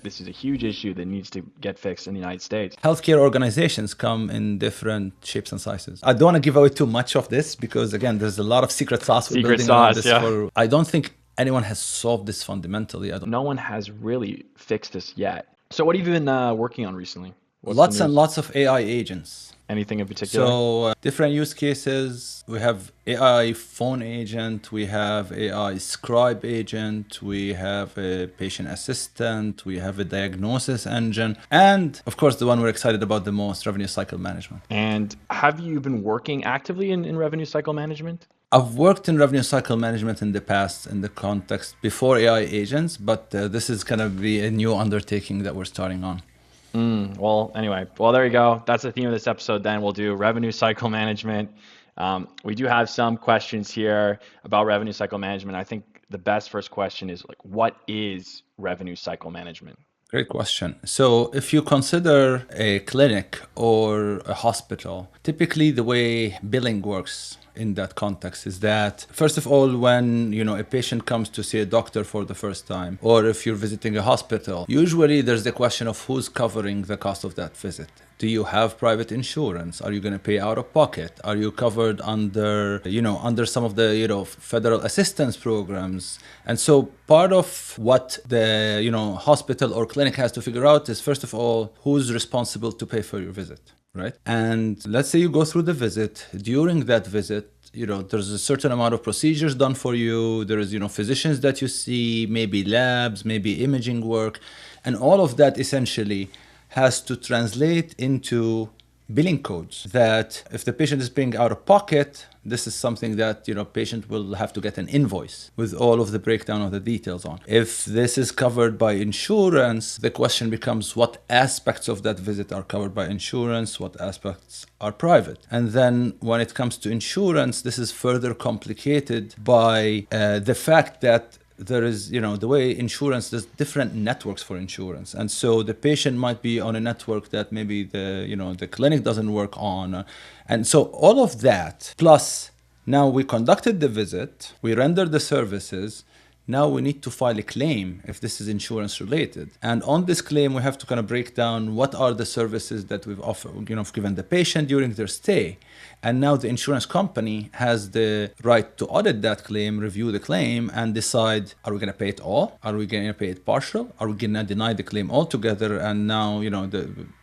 This is a huge issue that needs to get fixed in the United States. Healthcare organizations come in different shapes and sizes. I don't want to give away too much of this because, again, there's a lot of secret sauce we're Secret building around sauce, this. yeah. I don't think anyone has solved this fundamentally. No one has really fixed this yet. So what have you been working on recently? What's the Lots and news? lots of AI agents. Anything in particular? So different use cases. We have AI phone agent, we have AI scribe agent, we have a patient assistant, we have a diagnosis engine, and of course the one we're excited about the most, revenue cycle management. And have you been working actively in revenue cycle management? I've worked in revenue cycle management in the past in the context before AI agents, but this is going to be a new undertaking that we're starting on. Well, anyway, there you go. That's the theme of this episode. Then we'll do revenue cycle management. We do have some questions here about revenue cycle management. I think the best first question is like, what is revenue cycle management? Great question. So if you consider a clinic or a hospital, typically the way billing works in that context is that, first of all, when a patient comes to see a doctor for the first time, or if you're visiting a hospital, usually there's the question of who's covering the cost of that visit. Do you have private insurance? Are you going to pay out of pocket? Are you covered under some of the federal assistance programs? And so part of what the hospital or clinic has to figure out is, first of all, who's responsible to pay for your visit, right? And let's say you go through the visit. During that visit, there's a certain amount of procedures done for you. There is physicians that you see, maybe labs, maybe imaging work, and all of that essentially has to translate into billing codes that if the patient is paying out of pocket, this is something that patient will have to get an invoice with all of the breakdown of the details on. If this is covered by insurance, the question becomes what aspects of that visit are covered by insurance, what aspects are private. And then when it comes to insurance, this is further complicated by the fact that there is, the way insurance, there's different networks for insurance. And so the patient might be on a network that maybe the clinic doesn't work on. And so all of that, plus now we conducted the visit, we rendered the services, now we need to file a claim if this is insurance related. And on this claim, we have to kind of break down what are the services that we've offered, given the patient during their stay. And now the insurance company has the right to audit that claim, review the claim, and decide, are we going to pay it all? Are we going to pay it partial? Are we going to deny the claim altogether? And now,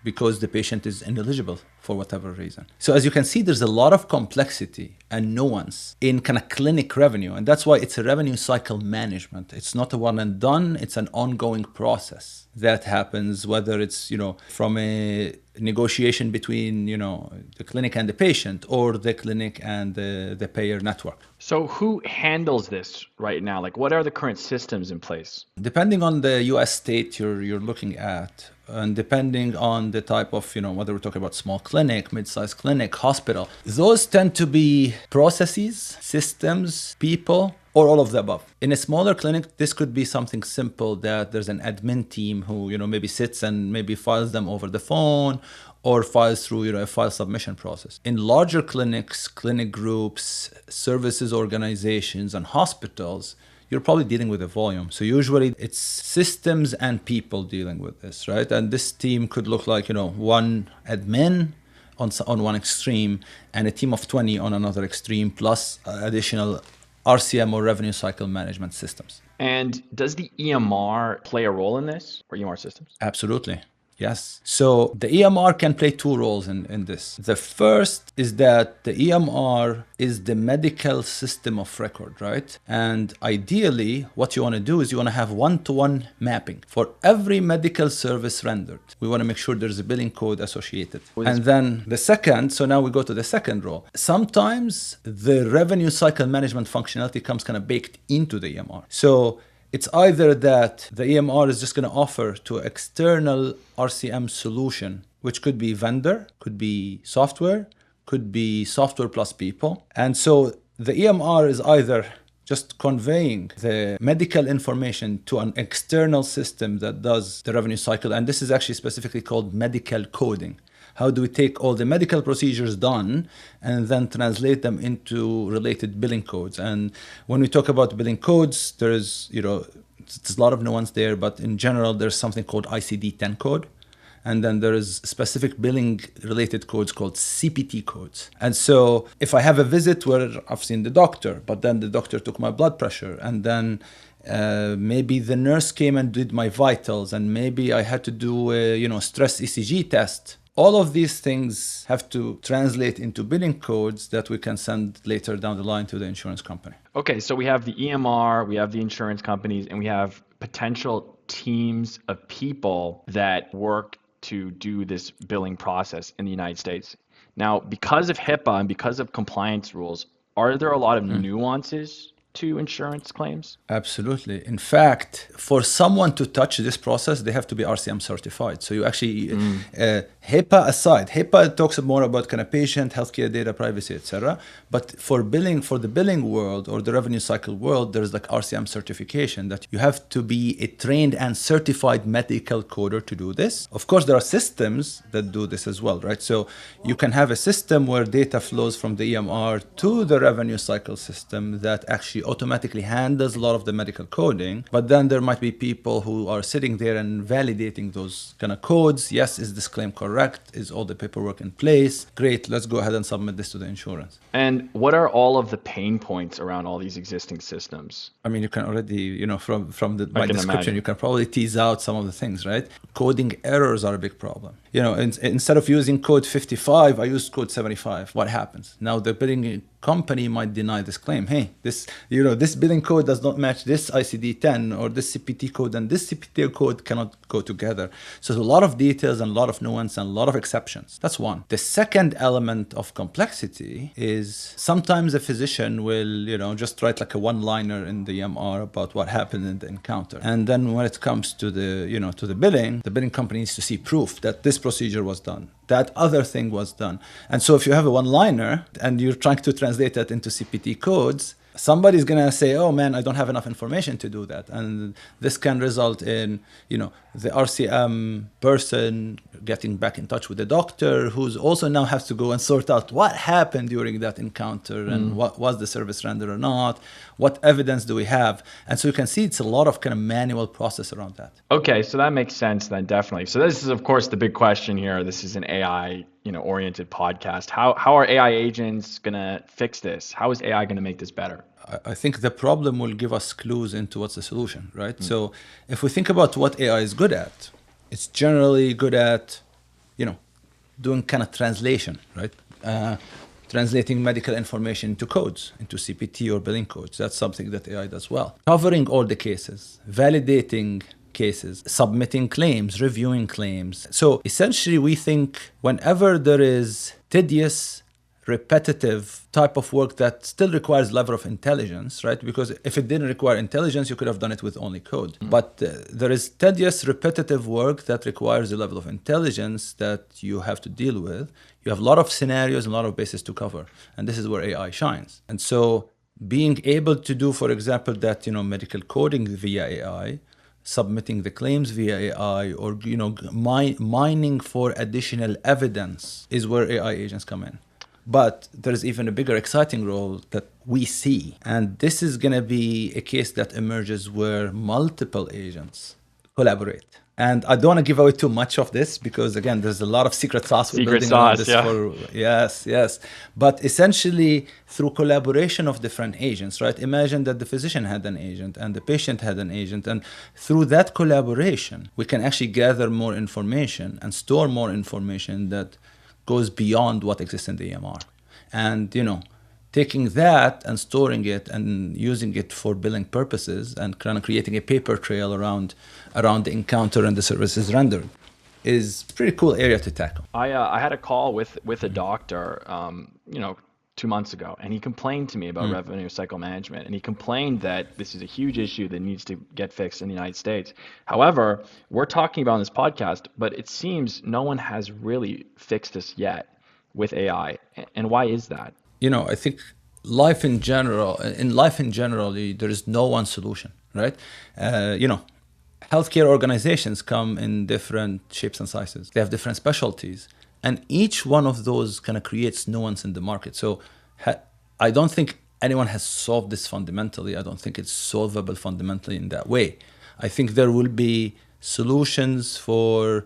because the patient is ineligible for whatever reason. So as you can see, there's a lot of complexity and nuance in kind of clinic revenue. And that's why it's a revenue cycle management. It's not a one and done. It's an ongoing process that happens, whether it's, from a negotiation between, the clinic and the patient or the clinic and the payer network. So who handles this right now? Like, what are the current systems in place? Depending on the US state you're looking at, and depending on the type of, whether we're talking about small clinic, mid-sized clinic, hospital, those tend to be processes, systems, people, or all of the above. In a smaller clinic, this could be something simple that there's an admin team who, maybe sits and maybe files them over the phone or files through, a file submission process. In larger clinics, clinic groups, services organizations, and hospitals, you're probably dealing with a volume. So usually it's systems and people dealing with this, right? And this team could look like, one admin on one extreme and a team of 20 on another extreme, plus additional RCM or revenue cycle management systems. And does the EMR play a role in this, or EMR systems? Absolutely. Yes. So the EMR can play two roles in this. The first is that the EMR is the medical system of record, right? And ideally, what you want to do is you want to have one-to-one mapping for every medical service rendered. We want to make sure there's a billing code associated. And then the second, so now we go to the second role. Sometimes the revenue cycle management functionality comes kind of baked into the EMR. So it's either that the EMR is just going to offer to external RCM solution, which could be vendor, could be software plus people. And so the EMR is either just conveying the medical information to an external system that does the revenue cycle. And this is actually specifically called medical coding. How do we take all the medical procedures done and then translate them into related billing codes? And when we talk about billing codes, there is, There's a lot of nuance there, but in general, there's something called ICD-10 code. And then there is specific billing related codes called CPT codes. And so if I have a visit where I've seen the doctor, but then the doctor took my blood pressure, and then maybe the nurse came and did my vitals, and maybe I had to do a stress ECG test. All of these things have to translate into billing codes that we can send later down the line to the insurance company. Okay, so we have the EMR, we have the insurance companies, and we have potential teams of people that work to do this billing process in the United States. Now, because of HIPAA and because of compliance rules, are there a lot of nuances to insurance claims? Absolutely. In fact, for someone to touch this process, they have to be RCM certified. So you actually, HIPAA aside, HIPAA talks more about kind of patient, healthcare data, privacy, etc. But for billing, for the billing world or the revenue cycle world, there's like RCM certification that you have to be a trained and certified medical coder to do this. Of course, there are systems that do this as well, right? So you can have a system where data flows from the EMR to the revenue cycle system that actually automatically handles a lot of the medical coding, but then there might be people who are sitting there and validating those kind of codes. Yes, is this claim correct? Is all the paperwork in place? Great, let's go ahead and submit this to the insurance. And what are all of the pain points around all these existing systems? I mean, you can already, from my description, imagine. you can probably tease out some of the things, right? Coding errors are a big problem. Instead of using code 55, I used code 75. What happens? Now the billing company might deny this claim. Hey, this billing code does not match this ICD-10 or this CPT code, and this CPT code cannot go together. So there's a lot of details and a lot of nuance and a lot of exceptions. That's one. The second element of complexity is sometimes a physician will, just write like a one-liner in the EMR about what happened in the encounter. And then when it comes to the billing company needs to see proof that this procedure was done, that other thing was done. And so if you have a one-liner and you're trying to translate that into CPT codes, somebody's going to say, oh man, I don't have enough information to do that. And this can result in, the RCM person getting back in touch with the doctor, who's also now has to go and sort out what happened during that encounter and what was the service rendered or not, what evidence do we have. And so you can see it's a lot of kind of manual process around that. Okay, so that makes sense then, definitely. So this is, of course, the big question here. This is an AI, oriented podcast. How are AI agents going to fix this? How is AI going to make this better? I think the problem will give us clues into what's the solution, right? So if we think about what AI is good at, it's generally good at, doing kind of translation, right? Translating medical information into codes, into CPT or billing codes. That's something that AI does well. Covering all the cases, validating cases, submitting claims, reviewing claims. So essentially, we think whenever there is tedious, repetitive type of work that still requires level of intelligence, right? Because if it didn't require intelligence, you could have done it with only code. But there is tedious, repetitive work that requires a level of intelligence that you have to deal with. You have a lot of scenarios and a lot of bases to cover. And this is where AI shines. And so being able to do, for example, that, medical coding via AI, submitting the claims via AI, or, mining for additional evidence is where AI agents come in. But there's even a bigger exciting role that we see. And this is going to be a case that emerges where multiple agents collaborate. And I don't want to give away too much of this because, again, there's a lot of secret sauce we're building around this. Yes. But essentially, through collaboration of different agents, right? Imagine that the physician had an agent and the patient had an agent. And through that collaboration, we can actually gather more information and store more information that goes beyond what exists in the EMR. And, taking that and storing it and using it for billing purposes and kind of creating a paper trail around the encounter and the services rendered is a pretty cool area to tackle. I had a call with a doctor, 2 months ago, and he complained to me about revenue cycle management, and he complained that this is a huge issue that needs to get fixed in the United States. However, we're talking about on this podcast, but it seems no one has really fixed this yet with AI. And why is that? I think life in general, there is no one solution, right? Healthcare organizations come in different shapes and sizes. They have different specialties. And each one of those kind of creates nuance in the market. So I don't think anyone has solved this fundamentally. I don't think it's solvable fundamentally in that way. I think there will be solutions for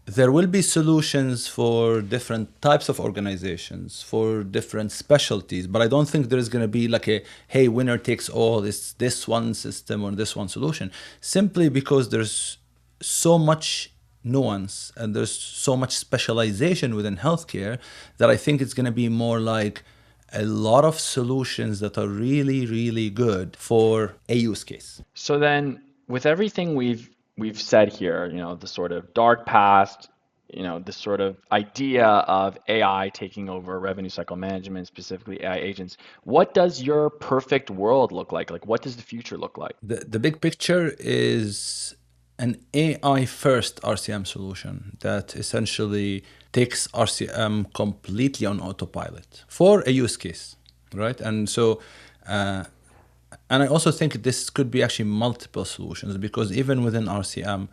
different types of organizations, for different specialties, but I don't think there's going to be like a, hey, winner takes all, it's this one system or this one solution, simply because there's so much nuance and there's so much specialization within healthcare that I think it's going to be more like a lot of solutions that are really, really good for a use case. So then, with everything we've said here, the sort of dark past, the sort of idea of AI taking over revenue cycle management, specifically AI agents, what does your perfect world look like? Like, what does the future look like? The big picture is an AI first RCM solution that essentially takes RCM completely on autopilot for a use case, right? And so, and I also think this could be actually multiple solutions, because even within RCM,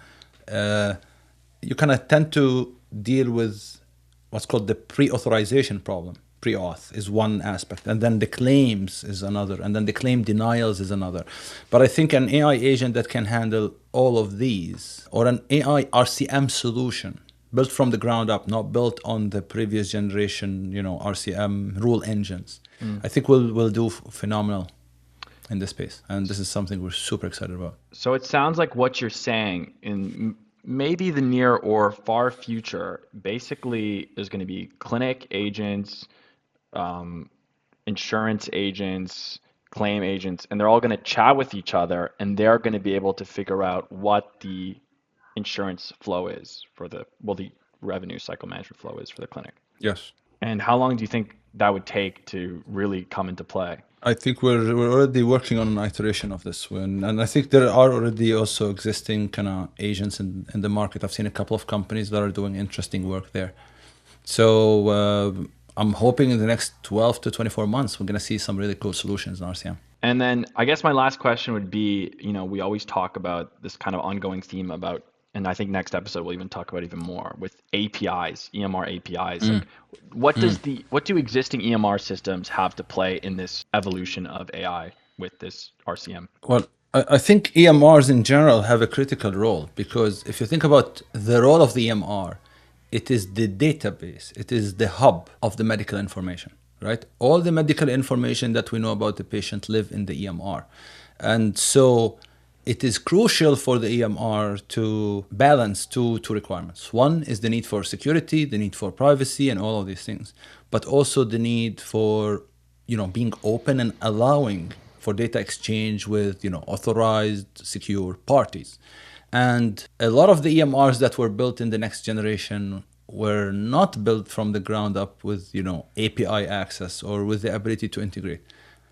you kind of tend to deal with what's called the pre-authorization problem. Pre-auth is one aspect, and then the claims is another, and then the claim denials is another. But I think an AI agent that can handle all of these, or an AI RCM solution built from the ground up, not built on the previous generation, RCM rule engines, I think will do phenomenal in this space. And this is something we're super excited about. So it sounds like what you're saying in maybe the near or far future, basically there's going to be clinic agents, insurance agents, claim agents, and they're all going to chat with each other, and they're going to be able to figure out what the insurance flow is for the revenue cycle management flow is for the clinic. Yes. And how long do you think that would take to really come into play? I think we're already working on an iteration of this one, and I think there are already also existing kind of agents in the market. I've seen a couple of companies that are doing interesting work there. So I'm hoping in the next 12 to 24 months, we're going to see some really cool solutions in RCM. And then I guess my last question would be, we always talk about this kind of ongoing theme about, and I think next episode we'll even talk about even more with APIs, EMR APIs. Like, what do existing EMR systems have to play in this evolution of AI with this RCM? Well, I think EMRs in general have a critical role, because if you think about the role of the EMR, it is the database, it is the hub of the medical information, right? All the medical information that we know about the patient live in the EMR. And so it is crucial for the EMR to balance two requirements. One is the need for security, the need for privacy, and all of these things, but also the need for, being open and allowing for data exchange with, authorized, secure parties. And a lot of the EMRs that were built in the next generation were not built from the ground up with, API access or with the ability to integrate.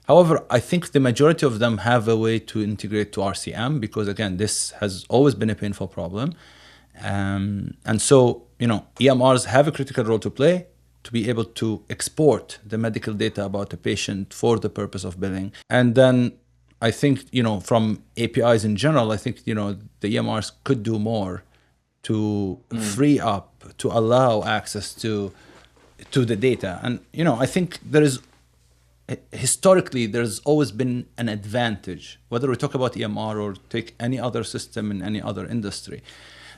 However, I think the majority of them have a way to integrate to RCM, because again, this has always been a painful problem. And so, EMRs have a critical role to play to be able to export the medical data about the patient for the purpose of billing. And then I think, from APIs in general, I think, the EMRs could do more to free up, to allow access to the data. And, I think historically, there's always been an advantage, whether we talk about EMR or take any other system in any other industry.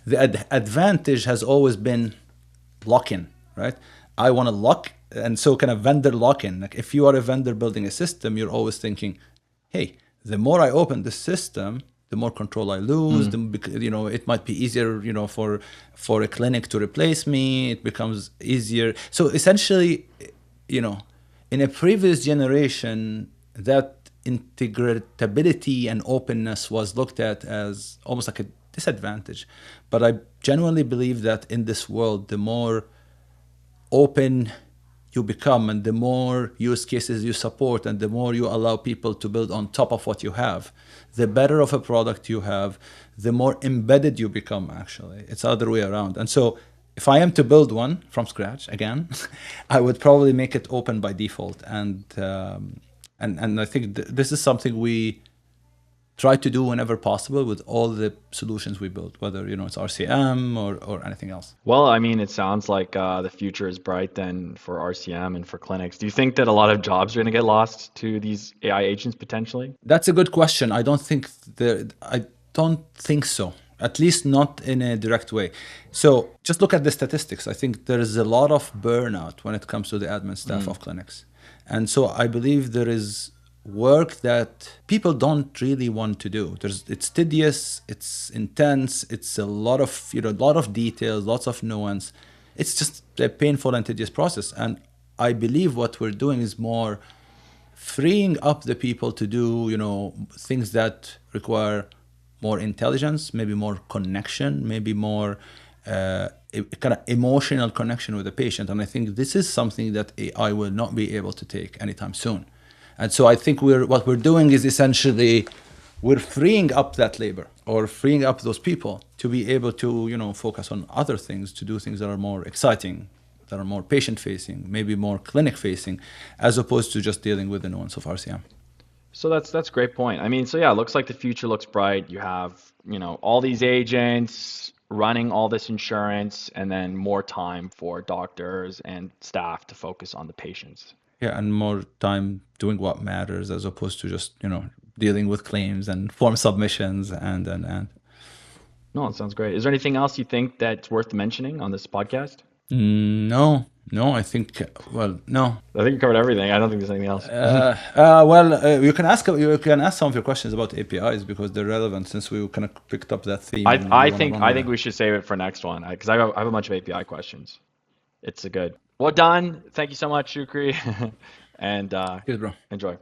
The advantage has always been lock-in, right? I want to lock, and so kind of vendor lock-in. Like if you are a vendor building a system, you're always thinking, hey, the more I open the system, the more control I lose. It might be easier, for a clinic to replace me. It becomes easier. So essentially, in a previous generation, that integratability and openness was looked at as almost like a disadvantage. But I genuinely believe that in this world, the more open you become and the more use cases you support and the more you allow people to build on top of what you have, the better of a product you have, the more embedded you become, actually. It's the other way around. And so if I am to build one from scratch again, I would probably make it open by default. And I think this is something we try to do whenever possible with all the solutions we build, whether it's RCM or anything else. Well, I mean, it sounds like the future is bright then for RCM and for clinics. Do you think that a lot of jobs are going to get lost to these AI agents potentially? That's a good question. I don't think don't think so. At least not in a direct way. So just look at the statistics. I think there is a lot of burnout when it comes to the admin staff of clinics. And so I believe there is work that people don't really want to do. It's tedious, it's intense, it's a lot of, a lot of details, lots of nuance. It's just a painful and tedious process. And I believe what we're doing is more freeing up the people to do, things that require more intelligence, maybe more connection, maybe more kind of emotional connection with the patient. And I think this is something that AI will not be able to take anytime soon. And so I think what we're doing is essentially we're freeing up that labor or freeing up those people to be able to, focus on other things, to do things that are more exciting, that are more patient-facing, maybe more clinic-facing, as opposed to just dealing with the nuance of RCM. So that's a great point. I mean, so yeah, it looks like the future looks bright. You have, all these agents running all this insurance and then more time for doctors and staff to focus on the patients. Yeah, and more time doing what matters as opposed to just, dealing with claims and form submissions and. No, it sounds great. Is there anything else you think that's worth mentioning on this podcast? No, I think, well, no. I think you covered everything. I don't think there's anything else. You can ask some of your questions about APIs because they're relevant since we kind of picked up that theme. I think we should save it for next one because I have a bunch of API questions. It's a good. Well done. Thank you so much, Shoukri. And Good, bro. Enjoy.